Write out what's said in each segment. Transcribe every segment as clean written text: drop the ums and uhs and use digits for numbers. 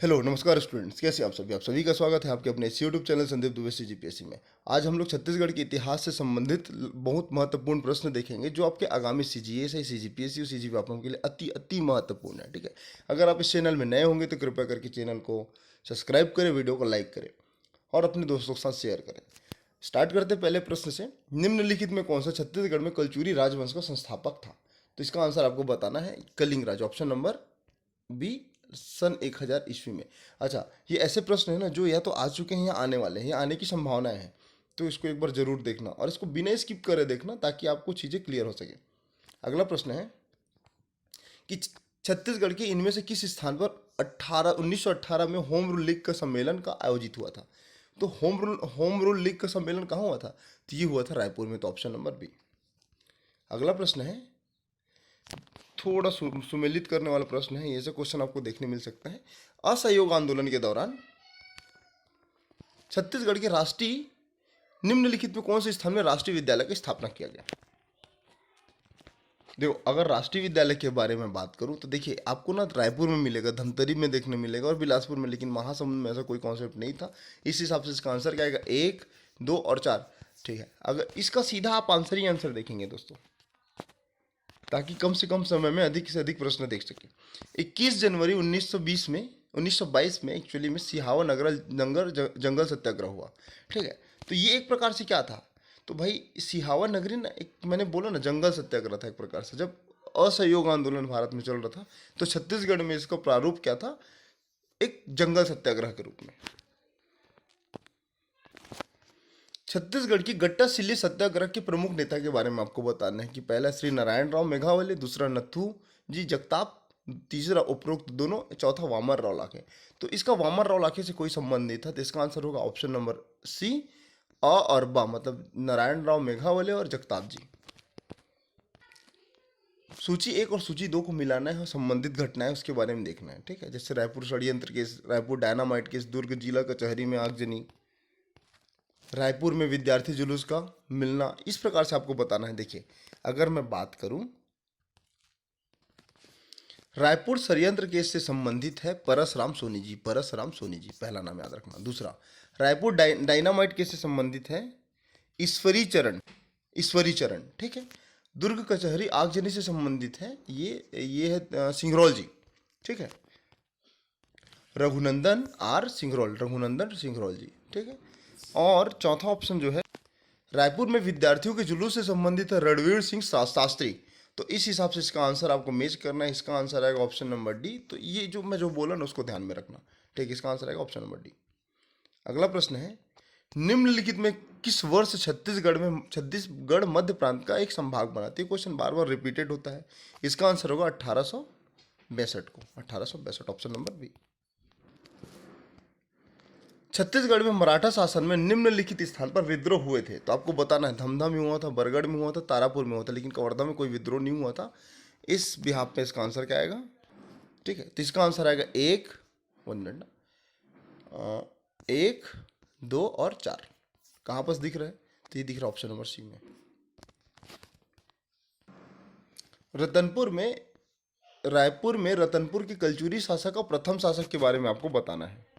Hello नमस्कार students, कैसे आप सभी का स्वागत है आपके अपने इस YouTube channel Sandeep Dubey CGPSC में। आज हम लोग छत्तीसगढ़ के इतिहास से संबंधित बहुत महत्वपूर्ण प्रश्न देखेंगे जो आपके आगामी सीजीएस है, सीजीपीएससी और सीजी व्यापम के लिए अति अति महत्वपूर्ण है। ठीक है, अगर आप इस चैनल में नए होंगे तो कृपया करके चैनल को सब्सक्राइब करें, वीडियो को लाइक करें और अपने दोस्तों के साथ शेयर करें। स्टार्ट करते पहले प्रश्न से। निम्नलिखित में कौन सा छत्तीसगढ़ में कलचुरी राजवंश का संस्थापक था? तो इसका आंसर आपको बताना है कलिंग राज, ऑप्शन नंबर बी, सन 1000 ईस्वी में। अच्छा, ये ऐसे प्रश्न है ना जो या तो आ चुके हैं या आने वाले हैं या आने की संभावनाएं हैं, तो इसको एक बार जरूर देखना और इसको बिना स्किप करे देखना ताकि आपको चीज़ें क्लियर हो सके। अगला प्रश्न है कि छत्तीसगढ़ के इनमें से किस स्थान पर 1918 में होम रूल लीग का सम्मेलन का आयोजित हुआ था? तो होम रूल लीग का सम्मेलन कहाँ हुआ था? तो ये हुआ था रायपुर में, तो ऑप्शन नंबर बी। अगला प्रश्न है थोड़ा सुमेलित करने वाला प्रश्न है, ऐसे क्वेश्चन आपको देखने मिल सकता है। असहयोग आंदोलन के दौरान छत्तीसगढ़ के राष्ट्रीय निम्नलिखित में कौन से स्थान में राष्ट्रीय विद्यालय की स्थापना किया गया? देखो, अगर राष्ट्रीय विद्यालय के बारे में बात करूं तो देखिए आपको ना रायपुर में मिलेगा, धमतरी में देखने मिलेगा और बिलासपुर में, लेकिन महासमुंद में ऐसा कोई कॉन्सेप्ट नहीं था। इस हिसाब से इसका आंसर क्या आएगा? 1, 2 और 4। ठीक है, अगर इसका सीधा आप आंसर ही आंसर देखेंगे दोस्तों, ताकि कम से कम समय में अधिक से अधिक प्रश्न देख सके। 21 जनवरी 1922 में एक्चुअली में सिहावा नगर जंगल सत्याग्रह हुआ। ठीक है, तो ये एक प्रकार से क्या था? तो भाई सिहावा नगरी ना, एक मैंने बोला ना, जंगल सत्याग्रह था एक प्रकार से। जब असहयोग आंदोलन भारत में चल रहा था तो छत्तीसगढ़ में इसका प्रारूप क्या था? एक जंगल सत्याग्रह के रूप में। छत्तीसगढ़ की गट्टा सिल्ली सत्याग्रह के प्रमुख नेता के बारे में आपको बताना है कि पहला श्री नारायण राव मेघावले, दूसरा नथु जी जगताप, तीसरा उपरोक्त दोनों, चौथा वामन राव लाखे। तो इसका वामन राव लाखे से कोई संबंध नहीं था, तो इसका आंसर होगा ऑप्शन नंबर सी, अ और बा, मतलब नारायण राव मेघावले और जगताप जी। सूची 1 और सूची 2 को मिलाना है और संबंधित घटनाएं उसके बारे में देखना है। ठीक है, जैसे रायपुर षड्यंत्र केस, रायपुर डायनामाइट केस, दुर्ग जिला कचहरी में आगजनी, रायपुर में विद्यार्थी जुलूस का मिलना, इस प्रकार से आपको बताना है। देखिए, अगर मैं बात करूं, रायपुर षड्यंत्र केस से संबंधित है परसराम सोनी जी, परसराम सोनी जी पहला नाम याद रखना। दूसरा, रायपुर डायनामाइट केस से संबंधित है ईश्वरी चरण, ईश्वरी चरण। ठीक है, दुर्ग कचहरी आगजनी से संबंधित है ये है सिंघरौल जी। ठीक है, रघुनंदन आर सिंघरौल, रघुनंदन सिंघरौल जी। ठीक है, और चौथा ऑप्शन जो है रायपुर में विद्यार्थियों के जुलूस से संबंधित है रणवीर सिंह शास्त्री। तो इस हिसाब से इसका आंसर आपको मैच करना है। इसका आंसर आएगा ऑप्शन नंबर डी। तो ये जो मैं बोला ना उसको ध्यान में रखना। ठीक है, इसका आंसर आएगा ऑप्शन नंबर डी। अगला प्रश्न है निम्नलिखित में किस वर्ष छत्तीसगढ़ मध्य प्रांत का एक संभाग बना? तो ये क्वेश्चन बार बार रिपीटेड होता है। इसका आंसर होगा 1862 को, 1862, ऑप्शन नंबर बी। छत्तीसगढ़ में मराठा शासन में निम्नलिखित स्थान पर विद्रोह हुए थे। तो आपको बताना है धमधा में हुआ था, बरगढ़ में हुआ था, तारापुर में हुआ था, लेकिन कवर्धा में कोई विद्रोह नहीं हुआ था। इस बिहाफ पे इसका आंसर क्या आएगा? ठीक है, तो इसका आंसर आएगा 1, 1, 2 और 4। कहाँ पर दिख रहा है? तो ये दिख रहा है ऑप्शन नंबर सी में। रायपुर में रतनपुर के कलचुरी शासक और प्रथम शासक के बारे में आपको बताना है।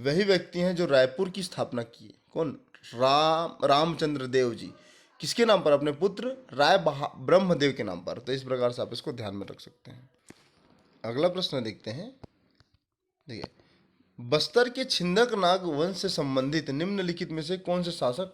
वही व्यक्ति हैं जो रायपुर की स्थापना की। कौन? रामचंद्र देव जी। किसके नाम पर? अपने पुत्र राय ब्रह्मदेव के नाम पर। तो इस प्रकार से आप इसको ध्यान में रख सकते हैं। अगला प्रश्न देखते हैं। देखिए, बस्तर के छिंदक नाग वंश से संबंधित निम्नलिखित में से कौन से शासक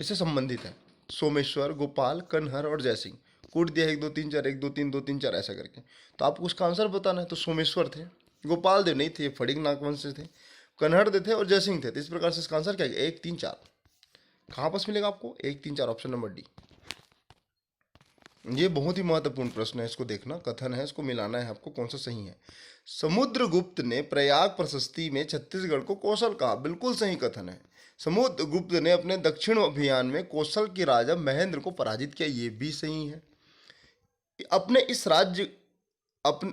इससे संबंधित है? सोमेश्वर, गोपाल, कन्हर और जयसिंह। कूट दिया 1 2 3 4, 1 2 3 2 3 4 ऐसा करके। तो आपको उसका आंसर बताना है। तो सोमेश्वर थे, गोपाल देव नहीं थे, फड़िंग नागवंश से थे, कन्हर देव थे और जयसिंह थे। तो इस प्रकार से इसका आंसर क्या है? 1 3 4। कहाँ पर मिलेगा आपको? 1 3 4, ऑप्शन नंबर डी। ये बहुत ही महत्वपूर्ण प्रश्न है, इसको देखना। कथन है, इसको मिलाना है आपको कौन सा सही है। समुद्रगुप्त ने प्रयाग प्रशस्ति में छत्तीसगढ़ को कौशल कहा। बिल्कुल सही कथन है। समुद्रगुप्त ने अपने दक्षिण अभियान में कौशल के राजा महेंद्र को पराजित किया। ये भी सही है।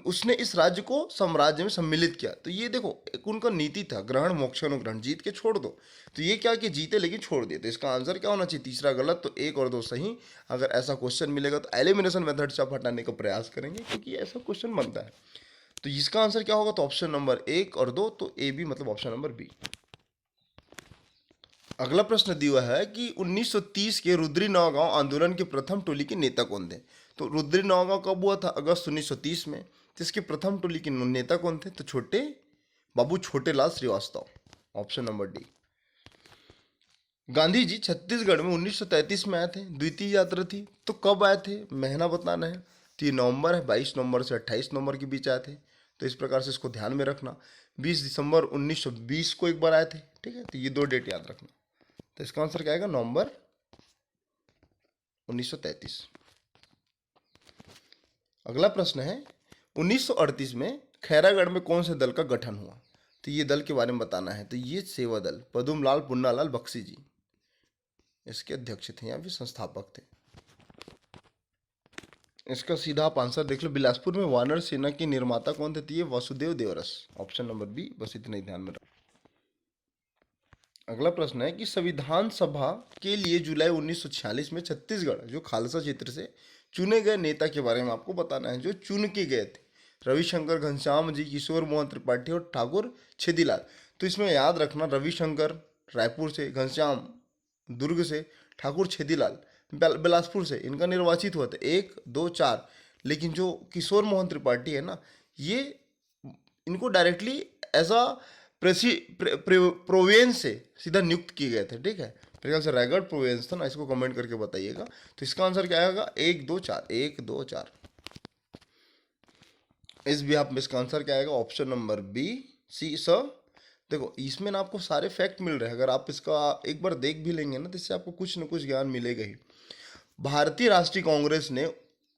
उसने इस राज्य को साम्राज्य में सम्मिलित किया। तो ये देखो, एक उनका नीति था, ग्रहण मोक्ष अनुग्रहण, जीत के छोड़ दो। तो ये क्या कि जीते लेकिन छोड़ दिए। तो इसका आंसर क्या होना चाहिए? तीसरा गलत, तो 1 और 2 सही। अगर ऐसा क्वेश्चन मिलेगा तो एलिमिनेशन मेथड से आप हटाने का प्रयास करेंगे, क्योंकि ऐसा क्वेश्चन बनता है। तो इसका आंसर क्या होगा? तो ऑप्शन नंबर 1 और 2, तो ए बी मतलब ऑप्शन नंबर बी। अगला प्रश्न दिया है कि 1930 के रुद्री नौगांव आंदोलन के प्रथम टोली के नेता कौन थे? तो रुद्री नौगांव कब हुआ था? अगस्त 1930 में। तो इसके प्रथम टोली के नेता कौन थे? तो Babu Chhote Lal Srivastava, option number D. Gandhi ji Chhattisgarh में 1933 में आए थे, द्वितीय यात्रा थी। तो कब आए थे? महीना बताना है। 3 नवंबर है, 22 नवंबर से 28 नवंबर के बीच आए थे। तो इस प्रकार से इसको ध्यान में रखना। 20 दिसंबर 1920 को एक बार आए थे, ठीक है। तो ये 2 डेट याद रखना। तो इसका आंसर क्या आएगा? नवंबर 1933। अगला प्रश्न है 1938 में खैरागढ़ में कौन से दल का गठन हुआ? तो ये दल के बारे में बताना है। तो ये सेवा दल, पदुमलाल पुन्नालाल बख्शी जी इसके अध्यक्ष थे या फिर संस्थापक थे। इसका सीधा आप आंसर देख लो। बिलासपुर में वानर सेना के निर्माता कौन थे? तो ये Vasudev Deoras, option number B. बस इतना ही ध्यान में रखो। अगला प्रश्न है कि संविधान सभा के लिए जुलाई 1946 में छत्तीसगढ़ जो खालसा क्षेत्र से चुने गए नेता के बारे में आपको बताना है, जो चुन के गए थे। रविशंकर, घनश्याम जी, किशोर मोहन त्रिपाठी और ठाकुर छेदीलाल। तो इसमें याद रखना, रविशंकर रायपुर से, घनश्याम दुर्ग से, ठाकुर छेदीलाल बिलासपुर से इनका निर्वाचित हुआ था 1, 2, 4। लेकिन जो किशोर मोहन त्रिपाठी है ना, ये इनको डायरेक्टली एज अ प्रोविंस से सीधा नियुक्त किए गए थे, ठीक है। मेरे ख्याल से रायगढ़ प्रोविंस था ना, इसको कमेंट करके बताइएगा। तो इसका आंसर क्या आएगा? 1, 2, 4, 1, 2, 4। इस भी आप इसका आंसर क्या आएगा? Option number B C sir. देखो इसमें ना आपको सारे फैक्ट मिल रहे हैं। अगर आप इसका एक बार देख भी लेंगे ना, तो इससे आपको कुछ न कुछ ज्ञान मिलेगा ही। भारतीय राष्ट्रीय कांग्रेस ने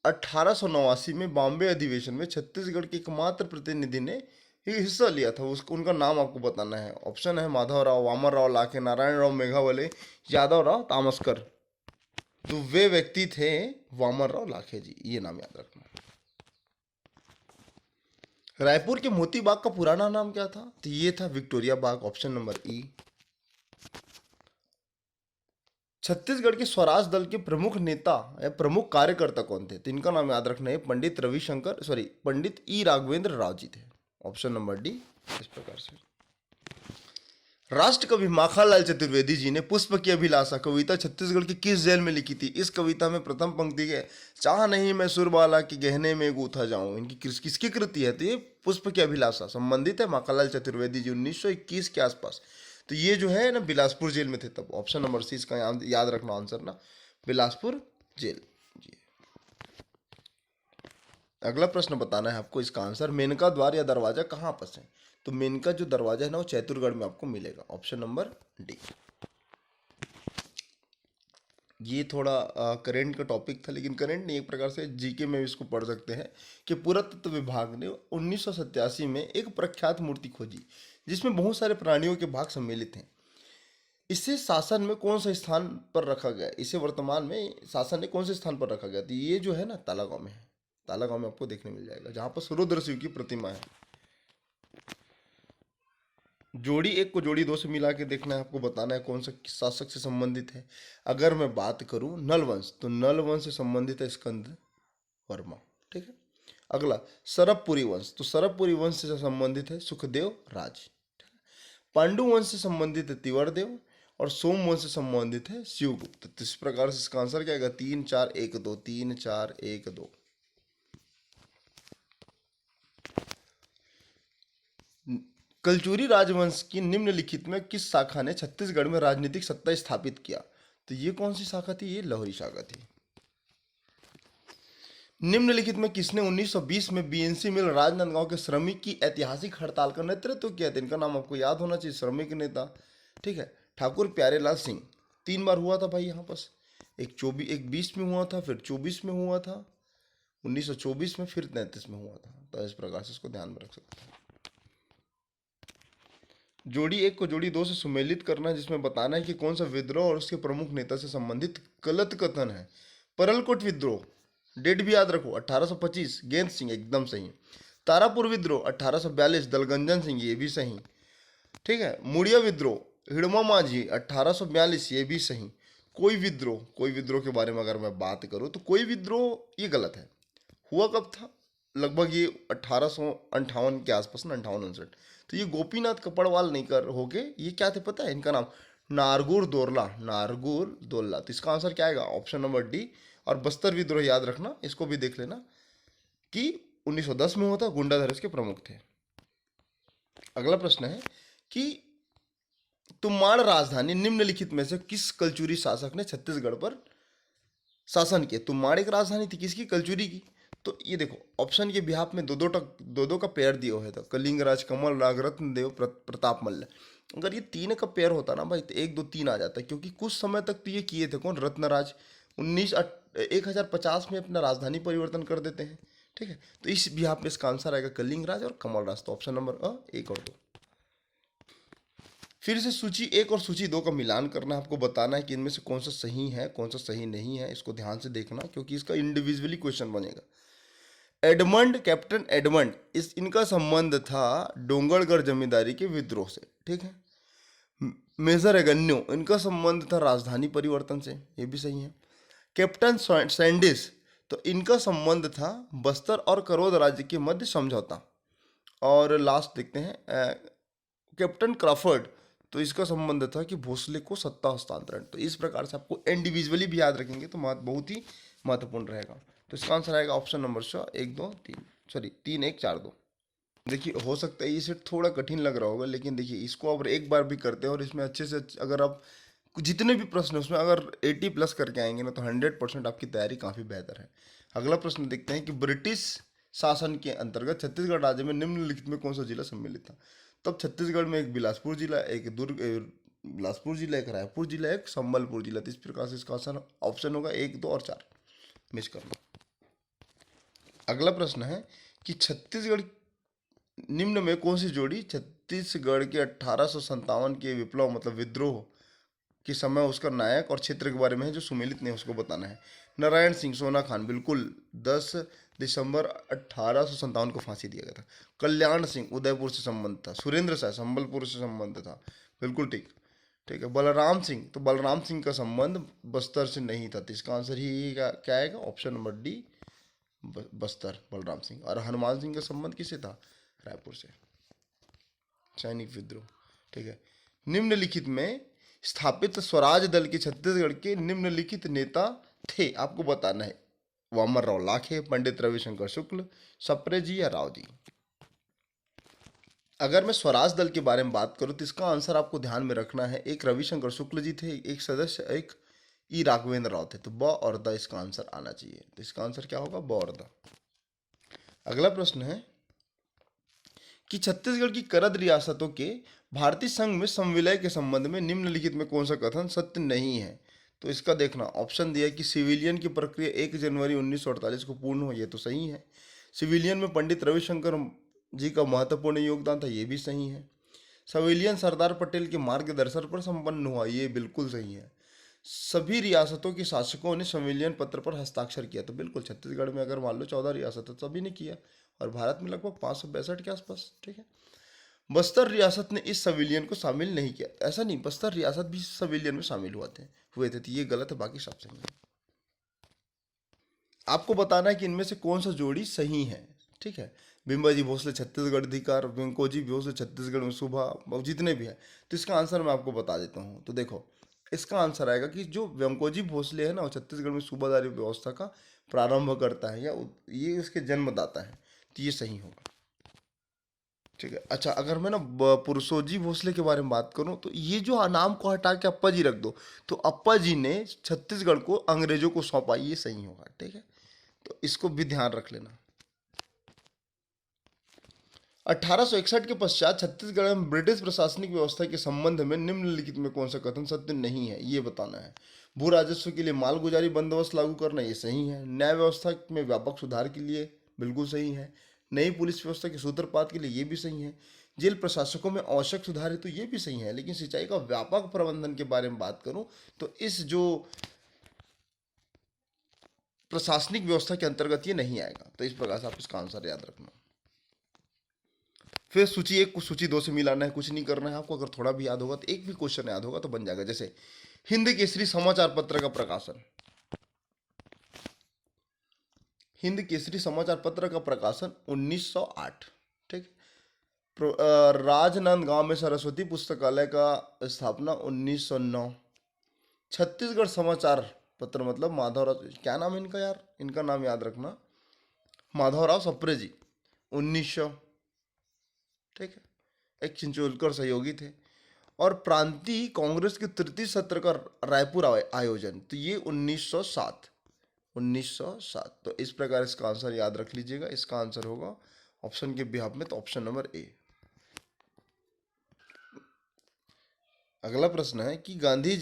1889 में बॉम्बे अधिवेशन में छत्तीसगढ़ के एकमात्र प्रतिनिधि ने हिस्सा लिया था। उसको उनका नाम आपको बताना है। ऑप्शन है माधवराव, वामनराव लाखे, नारायण राव मेघावले, यादव राव तामस्कर। तो वे व्यक्ति थे वामनराव लाखे जी, ये नाम याद रखना। रायपुर के मोती बाग का पुराना नाम क्या था? तो ये था विक्टोरिया बाग, ऑप्शन नंबर ई। छत्तीसगढ़ के स्वराज दल के प्रमुख नेता या प्रमुख कार्यकर्ता कौन थे? तो इनका नाम याद रखना है। पंडित ई राघवेंद्र राव जी थे, ऑप्शन नंबर डी। इस प्रकार से राष्ट्र कवि माखनलाल चतुर्वेदी जी ने पुष्प की अभिलाषा कविता छत्तीसगढ़ की किस जेल में लिखी थी? इस कविता में प्रथम पंक्ति है, चाह नहीं मैं सुरबाला की गहने में गूथा जाऊं। इनकी किसकी कृति है? तो ये पुष्प की अभिलाषा संबंधित है माखनलाल चतुर्वेदी जी 1921 के आसपास। तो ये जो है ना बिलासपुर जेल में थे तब। ऑप्शन नंबर सी इसका याद रखना आंसर ना, बिलासपुर जेल जी। अगला प्रश्न बताना है आपको, इसका आंसर मेनका द्वार या दरवाजा कहाँ पर है? तो मेनका जो दरवाजा है ना, वो चैतुरगढ़ में आपको मिलेगा, ऑप्शन नंबर डी। ये थोड़ा करंट का टॉपिक था, लेकिन करंट नहीं, एक प्रकार से जीके में भी इसको पढ़ सकते हैं कि पुरातत्व विभाग ने 1987 में एक प्रख्यात मूर्ति खोजी जिसमें बहुत सारे प्राणियों के भाग सम्मिलित हैं। इसे शासन में कौन सा स्थान पर रखा गया? इसे वर्तमान में शासन ने कौन से स्थान पर रखा गया? तो ये जो है ना तालागांव में है। तालागांव में आपको देखने मिल जाएगा, जहाँ पर रुद्र शिव की प्रतिमा है। जोड़ी 1 को जोड़ी 2 से मिला के देखना है, आपको बताना है कौन सा किस शासक से संबंधित है। अगर मैं बात करूं नल वंश, तो नल वंश से संबंधित है स्कंद वर्मा, ठीक है। अगला सरबपुरी वंश, तो सरबपुरी वंश से संबंधित है सुखदेव राज। पांडु वंश से संबंधित है तिवरदेव, और सोम वंश से संबंधित है शिवगुप्त। तो इस प्रकार से इसका आंसर क्या आएगा? 3, 4, 1, 2, 3, 4, 1, 2। कलचुरी राजवंश की निम्नलिखित में किस शाखा ने छत्तीसगढ़ में राजनीतिक सत्ता स्थापित किया? तो ये कौन सी शाखा थी? ये लहोरी शाखा थी। निम्नलिखित में किसने 1920 में बीएनसी मिल राजनांदगांव के श्रमिक की ऐतिहासिक हड़ताल का नेतृत्व किया था? इनका नाम आपको याद होना चाहिए, श्रमिक नेता, ठीक है। ठाकुर प्यारेलाल सिंह। 3 बार हुआ था भाई यहाँ पर। एक 20 में हुआ था, फिर 24 में हुआ था, 1924 में, फिर 33 में हुआ था। तो इस प्रकार से इसको ध्यान में रख सकते हैं। जोड़ी 1 को जोड़ी 2 से सुमेलित करना है, जिसमें बताना है कि कौन सा विद्रोह और उसके प्रमुख नेता से संबंधित गलत कथन है। परलकोट विद्रोह, डेट भी याद रखो, 1825, गेंद सिंह, एकदम सही। तारापुर विद्रोह 1842, दलगंजन सिंह, ये भी सही, ठीक है। मुड़िया विद्रोह हिड़मा माझी 1842, ये भी सही। कोई विद्रोह के बारे में अगर मैं बात करूं, तो कोई विद्रोह ये गलत है। हुआ कब था? लगभग ये 1858 के आसपास ना, 58-59। तो ये गोपीनाथ कपड़वाल नहीं कर होके, ये क्या थे पता है इनका नाम? नारगुर दोरला, नारगुर दोरला। तो इसका आंसर क्या आएगा? Option number D. और बस्तर विद्रोह याद रखना, इसको भी देख लेना कि 1910 में होता, गुंडाधर इसके प्रमुख थे। अगला प्रश्न है कि तुम्बाड़ राजधानी निम्नलिखित में से किस कलचुरी शासक ने छत्तीसगढ़ पर शासन किया? तुम्बाड़ एक राजधानी थी किसकी? कलचुरी की। तो ये देखो ऑप्शन के बिहाफ में दो दो का पेयर दिया हुआ था, कलिंगराज, कमल राग, रत्नदेव, प्रताप मल्ल। अगर ये तीन का पेयर होता ना भाई, तो 1 2 3 आ जाता, क्योंकि कुछ समय तक तो ये किए थे कौन? रत्नराज। 1050 में अपना राजधानी परिवर्तन कर देते हैं। ठीक है, तो इस बिहाफ में इसका आंसर आएगा कलिंगराज और कमल राज। तो ऑप्शन नंबर एक और दो। फिर से सूची एक और सूची दो का मिलान करना है, आपको बताना है कि इनमें से कौन सा सही है कौन सा सही नहीं है। इसको ध्यान से देखना क्योंकि इसका इंडिविजुअली क्वेश्चन बनेगा। एडमंड, कैप्टन एडमंड, इनका संबंध था डोंगरगढ़ जमींदारी के विद्रोह से। ठीक है। मेजर एगन्यो, इनका संबंध था राजधानी परिवर्तन से, ये भी सही है। कैप्टन सैंडिस, तो इनका संबंध था बस्तर और करोद राज्य के मध्य समझौता। और लास्ट देखते हैं कैप्टन क्रॉफर्ड, तो इसका संबंध था कि भोसले को सत्ता हस्तांतरण। तो इस प्रकार से आपको इंडिविजुअली भी याद रखेंगे तो बहुत ही महत्वपूर्ण रहेगा। तो इसका आंसर आएगा ऑप्शन नंबर 1 2 3, सॉरी 3 1 4 2। देखिए हो सकता है ये सेट थोड़ा कठिन लग रहा होगा, लेकिन देखिए इसको अब एक बार भी करते हैं और इसमें अच्छे से अगर आप जितने भी प्रश्न उसमें अगर 80+ करके आएंगे ना, तो 100% आपकी तैयारी काफ़ी बेहतर है। अगला प्रश्न देखते हैं कि ब्रिटिश शासन के अंतर्गत छत्तीसगढ़ राज्य में निम्नलिखित में कौन सा जिला सम्मिलित था? तब छत्तीसगढ़ में एक बिलासपुर जिला, एक बिलासपुर जिला, एक रायपुर जिला, एक संबलपुर जिला। तो इस प्रकार से इसका आंसर ऑप्शन होगा 1 2 और 4, मिस करना। अगला प्रश्न है कि छत्तीसगढ़ निम्न में कौन सी जोड़ी छत्तीसगढ़ के 1857 के विप्लव मतलब विद्रोह के समय उसका नायक और क्षेत्र के बारे में है जो सुमेलित नहीं, उसको बताना है। नारायण सिंह सोना खान, बिल्कुल 10 दिसंबर 1857 को फांसी दिया गया था। कल्याण सिंह, उदयपुर से संबंध था। सुरेंद्र शाह, संबलपुर से संबंध था, बिल्कुल ठीक। ठीक है। बलराम सिंह, तो बलराम सिंह का संबंध बस्तर से नहीं था। तो इसका आंसर ही क्या आएगा? Option number D, Bastar, Balram Singh. और हनुमान सिंह का संबंध किससे था? रायपुर से, सैनिक विद्रोह। ठीक है। निम्नलिखित में स्थापित स्वराज दल के छत्तीसगढ़ के निम्नलिखित नेता थे, आपको बताना है। वामनराव लाखे, पंडित रविशंकर शुक्ल, सप्रे जी या राव जी। अगर मैं स्वराज दल के बारे में बात करूं तो इसका आंसर आपको ध्यान में रखना है। एक रविशंकर शुक्ल जी थे, एक सदस्य एक ई राघवेंद्र राव थे। तो ब और द इसका आंसर आना चाहिए। तो इसका आंसर क्या होगा? ब और द। अगला प्रश्न है कि छत्तीसगढ़ की करद रियासतों के भारतीय संघ में संविलय के संबंध में निम्नलिखित में कौन सा कथन सत्य नहीं है? तो इसका देखना, ऑप्शन दिया कि सिविलियन की प्रक्रिया 1 जनवरी 1948 को पूर्ण हुई, ये तो सही है। सिविलियन में पंडित रविशंकर जी का महत्वपूर्ण योगदान था, ये भी सही है। सिविलियन सरदार पटेल के मार्गदर्शन पर संपन्न हुआ, ये बिल्कुल सही है। सभी रियासतों के शासकों ने संविलियन पत्र पर हस्ताक्षर किया, तो बिल्कुल छत्तीसगढ़ में अगर मान लो 14 रियासत है सभी ने किया, और भारत में लगभग 562 के आसपास। ठीक है। बस्तर रियासत ने इस संविलियन को शामिल नहीं किया, ऐसा नहीं, बस्तर रियासत भी संविलियन में शामिल हुए थे, तो ये गलत है, बाकी सब सही है। आपको बताना है कि इनमें से कौन सा जोड़ी सही है। ठीक है। बिंबाजी भोसले छत्तीसगढ़ अधिकार, वेंकोजी भोसले छत्तीसगढ़ में सुबह, जितने भी है, तो इसका आंसर मैं आपको बता देता हूँ। तो देखो इसका आंसर आएगा कि जो वेंकोजी भोसले है ना, वो छत्तीसगढ़ में सूबादारी व्यवस्था का प्रारंभ करता है, या ये उसके जन्मदाता है, तो ये सही होगा। ठीक है। अच्छा, अगर मैं ना पुरुषोजी भोसले के बारे में बात करूं तो ये जो नाम को हटा के अप्पा जी रख दो, तो अप्पा जी ने छत्तीसगढ़ को अंग्रेजों को सौंपा, ये सही होगा। ठीक है। तो इसको भी ध्यान रख लेना। 1861 के पश्चात छत्तीसगढ़ में ब्रिटिश प्रशासनिक व्यवस्था के संबंध में निम्नलिखित में कौन सा कथन सत्य नहीं है, ये बताना है। भू राजस्व के लिए मालगुजारी बंदोबस्त लागू करना, ये सही है। न्याय व्यवस्था में व्यापक सुधार के लिए, बिल्कुल सही है। नई पुलिस व्यवस्था के सूत्रपात के लिए, ये भी सही है। जेल प्रशासकों में आवश्यक सुधार है, तो ये भी सही है। लेकिन सिंचाई का व्यापक प्रबंधन के बारे में बात करूं तो इस जो प्रशासनिक व्यवस्था के अंतर्गत ये नहीं आएगा। तो इस प्रकार से आप इसका आंसर याद रखना। फिर सूची 1 को सूची 2 से मिलाना है, कुछ नहीं करना है आपको। अगर थोड़ा भी याद होगा तो एक भी क्वेश्चन याद होगा तो बन जाएगा। जैसे हिंद केसरी समाचार पत्र का प्रकाशन, हिंद केसरी समाचार पत्र का प्रकाशन 1908। ठीक। राजनांदगांव में सरस्वती पुस्तकालय का स्थापना 1909। छत्तीसगढ़ समाचार पत्र मतलब माधवराव, क्या नाम है इनका यार, इनका नाम याद रखना, माधवराव सप्रे जी, 1900। ठीक है। एक चिंचोलकर सहयोगी थे। और प्रांतीय कांग्रेस के तृतीय सत्र का रायपुर आयोजन, तो ये 1907। 1907। तो इस प्रकार इसका आंसर याद रख लीजिएगा। इसका आंसर होगा ऑप्शन के बिहाफ में, तो ऑप्शन नंबर ए। अगला प्रश्न है कि गांधी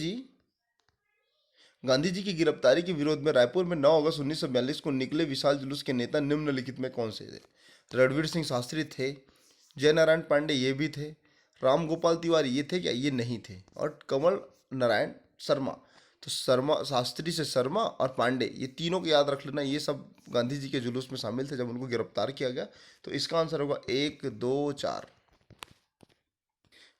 जी की गिरफ्तारी के विरोध में रायपुर में 9 अगस्त 1942 को निकले विशाल जुलूस के नेता निम्नलिखित में कौन से थे? रणवीर सिंह शास्त्री थे, जयनारायण पांडे ये भी थे, राम गोपाल तिवारी ये थे क्या? ये नहीं थे, और कमल नारायण शर्मा। तो शर्मा, शास्त्री से शर्मा और पांडे, ये तीनों को याद रख लेना। ये सब गांधी जी के जुलूस में शामिल थे जब उनको गिरफ्तार किया गया। तो इसका आंसर होगा 1, 2, 4।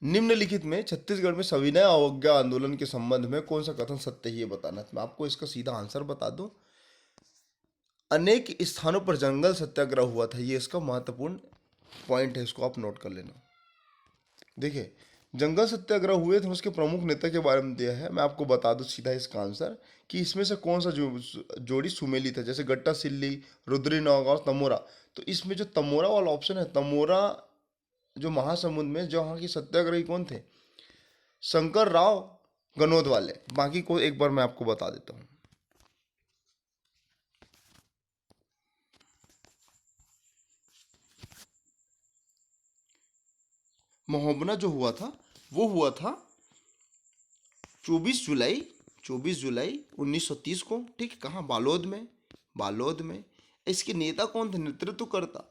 निम्नलिखित में छत्तीसगढ़ में सविनय अवज्ञा आंदोलन के संबंध में कौन सा कथन सत्य है, ये बताना है। मैं आपको इसका सीधा आंसर बता दूं। अनेक स्थानों पर जंगल सत्याग्रह हुआ था, ये इसका महत्वपूर्ण पॉइंट है, इसको आप नोट कर लेना। देखिए, जंगल सत्याग्रह हुए थे, उसके प्रमुख नेता के बारे में दिया है। मैं आपको बता दूं सीधा इसका आंसर कि इसमें से कौन सा जोड़ी सुमेलित है, जैसे गट्टा सिल्ली, रुद्री नौगांव, तमोरा। तो इसमें जो तमोरा वाला ऑप्शन है, तमोरा जो महासमुंद में, जो वहाँ के सत्याग्रही कौन थे? शंकर राव गनोद वाले। बाकी को एक बार मैं आपको बता देता हूँ। मोहब्बना जो हुआ था वो हुआ था 24 जुलाई 24 जुलाई 1930 को। ठीक, कहाँ? बालोद में। बालोद में। इसके नेता कौन थे, नेतृत्व करता?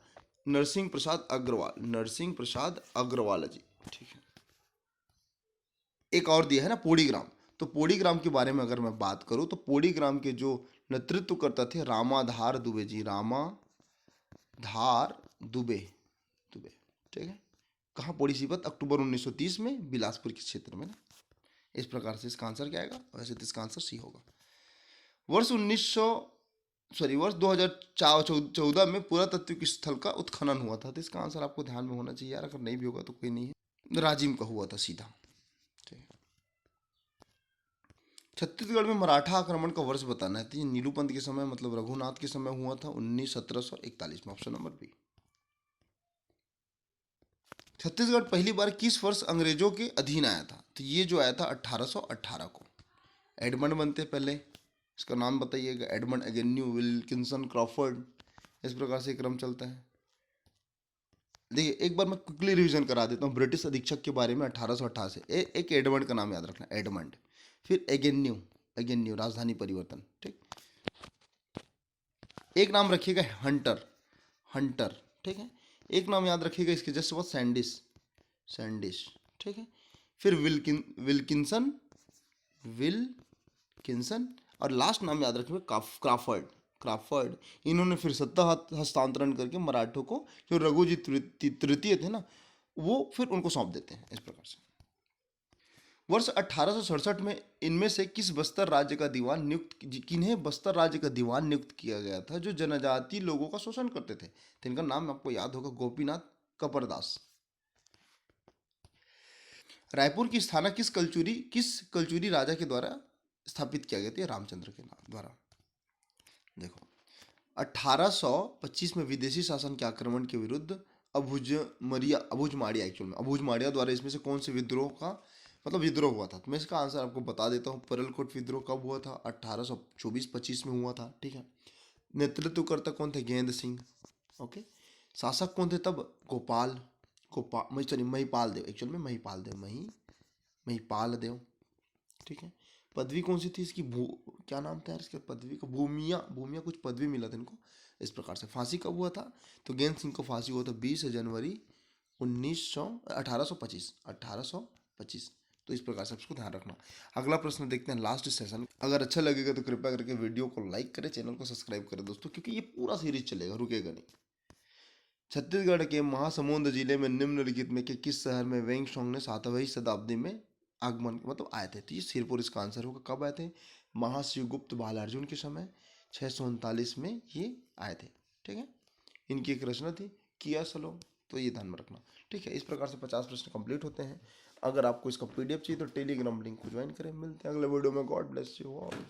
नरसिंह प्रसाद अग्रवाल। नरसिंह प्रसाद अग्रवाल जी। ठीक है। एक और दिया है ना, पोड़ी ग्राम। तो पोड़ी ग्राम के बारे में अगर मैं बात करूं, तो पोड़ी ग्राम के जो नेतृत्व करता थे रामाधार दुबे जी। रामाधार दुबे। दुबे। ठीक है। कहाँ? पोड़ी सीपत, अक्टूबर 1930 में, बिलासपुर के क्षेत्र में ना। इस प्रकार से इसका आंसर क्या आएगा? वैसे तो इसका आंसर सी होगा। वर्ष 2014 में पुरातत्व स्थल का उत्खनन हुआ था। तो इसका आंसर आपको ध्यान में होना चाहिए यार, अगर नहीं भी होगा तो कोई नहीं है। राजिम का हुआ था सीधा। ठीक है। छत्तीसगढ़ में मराठा आक्रमण का वर्ष बताना है। तो ये नीलूपंत के समय, मतलब रघुनाथ के समय हुआ था, 1741 में, ऑप्शन नंबर बी। छत्तीसगढ़ पहली बार किस वर्ष अंग्रेजों के अधीन आया था? तो ये जो आया था 1818 को। एडमंड बनते पहले, इसका नाम बताइएगा। एडमंड एगेन्यू, विल्किंसन, क्रॉफर्ड, इस प्रकार से क्रम चलता है। देखिए, एक बार मैं क्विकली रिवीजन करा देता हूँ ब्रिटिश अधीक्षक के बारे में 1888 से। एक एडमंड का नाम याद रखना, एडमंड। फिर एगेन्यू, एगेन्यू राजधानी परिवर्तन। ठीक। एक नाम रखिएगा हंटर, हंटर। ठीक है। एक नाम याद रखिएगा इसके जस्ट वो, सैंडिस, सैंडिश। ठीक है। फिर विल्किंसन, विल्किंसन। और लास्ट नाम याद रखिएगा क्राफर्ड, क्राफर्ड। इन्होंने फिर सत्ता हस्तांतरण करके मराठों को, जो रघुजी तृतीय थे ना, वो फिर उनको सौंप देते हैं। इस प्रकार से वर्ष 1867 में इनमें से किस बस्तर राज्य का दीवान किन्हें बस्तर राज्य का दीवान नियुक्त किया गया था, जो जनजाति लोगों का शोषण करते थे? तो इनका नाम आपको याद होगा, गोपीनाथ कपरदास। रायपुर की स्थापना किस कलचुरी राजा के द्वारा स्थापित किया गया था? रामचंद्र के नाम द्वारा। देखो, 1825 में विदेशी शासन के आक्रमण के विरुद्ध अबुझमाड़िया, एक्चुअल में अबुझमाड़िया द्वारा इसमें से कौन से विद्रोह का, मतलब विद्रोह हुआ था? तो मैं इसका आंसर आपको बता देता हूँ। परलकोट विद्रोह कब हुआ था? 1824-25 में हुआ था। ठीक है। नेतृत्वकर्ता कौन थे? गेंद सिंह। ओके। शासक कौन थे तब? गोपाल, महिपाल देव, एक्चुअल में महिपाल देव, महिपाल देव। ठीक है। पदवी कौन सी थी इसकी? क्या नाम था यार इसके पदवी का? भूमिया, भूमिया कुछ पदवी मिला था इनको। इस प्रकार से फांसी कब हुआ था? तो गेंद सिंह को फांसी हुआ था 20 जनवरी 1825। तो इस प्रकार से इसको ध्यान रखना। अगला प्रश्न देखते हैं, लास्ट सेशन। अगर अच्छा लगेगा तो कृपया करके वीडियो को लाइक करें, चैनल को सब्सक्राइब करें दोस्तों, क्योंकि ये पूरा सीरीज चलेगा, रुकेगा नहीं। छत्तीसगढ़ के महासमुंद जिले में निम्नलिखित में के किस शहर में वेंग ने 7वीं शताब्दी में आगमन, मतलब आए थे? तो ये सिरपुर इसका आंसर होगा। कब आए थे? महाशिवगुप्त बालार्जुन के समय, 639 में ये आए थे। ठीक है, इनकी एक रचना थी किया सलोम, तो ये ध्यान में रखना। ठीक है, इस प्रकार से 50 प्रश्न कंप्लीट होते हैं। अगर आपको इसका PDF चाहिए तो टेलीग्राम लिंक को ज्वाइन करें। मिलते हैं अगले वीडियो में। God bless you all.